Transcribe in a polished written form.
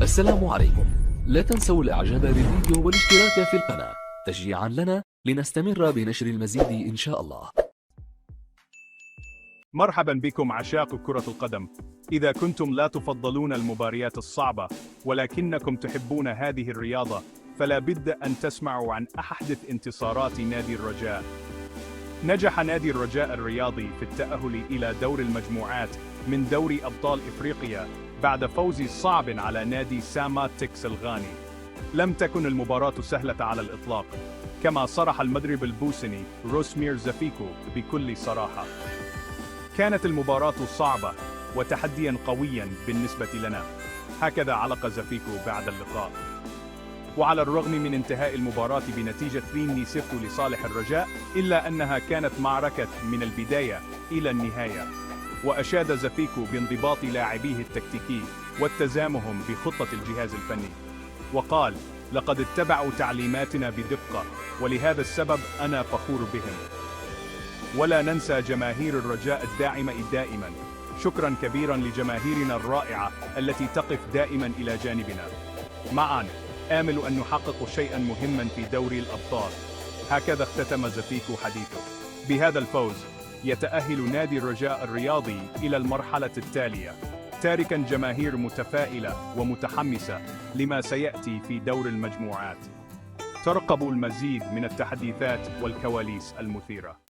السلام عليكم. لا تنسوا الإعجاب بالفيديو والاشتراك في القناة تشجيعا لنا لنستمر بنشر المزيد إن شاء الله. مرحبا بكم عشاق كرة القدم. إذا كنتم لا تفضلون المباريات الصعبة ولكنكم تحبون هذه الرياضة، فلا بد أن تسمعوا عن أحدث انتصارات نادي الرجاء. نجح نادي الرجاء الرياضي في التأهل إلى دور المجموعات من دوري أبطال إفريقيا بعد فوز صعب على نادي ساماتكس الغاني. لم تكن المباراة سهلة على الإطلاق، كما صرح المدرب البوسني روسمير زافيكو بكل صراحة. كانت المباراة صعبة وتحديا قويا بالنسبة لنا، هكذا علق زافيكو بعد اللقاء. وعلى الرغم من انتهاء المباراة بنتيجة 2-0 لصالح الرجاء، إلا أنها كانت معركة من البداية إلى النهاية. وأشاد زافيكو بانضباط لاعبيه التكتيكي والتزامهم بخطة الجهاز الفني، وقال: لقد اتبعوا تعليماتنا بدقة، ولهذا السبب أنا فخور بهم. ولا ننسى جماهير الرجاء الداعمة دائما. شكرا كبيرا لجماهيرنا الرائعة التي تقف دائما إلى جانبنا. معا آمل أن نحقق شيئا مهما في دوري الأبطال. هكذا اختتم زافيكو حديثه. بهذا الفوز يتأهل نادي الرجاء الرياضي إلى المرحلة التالية، تاركا جماهير متفائلة ومتحمسة لما سيأتي في دور المجموعات. ترقبوا المزيد من التحديثات والكواليس المثيرة.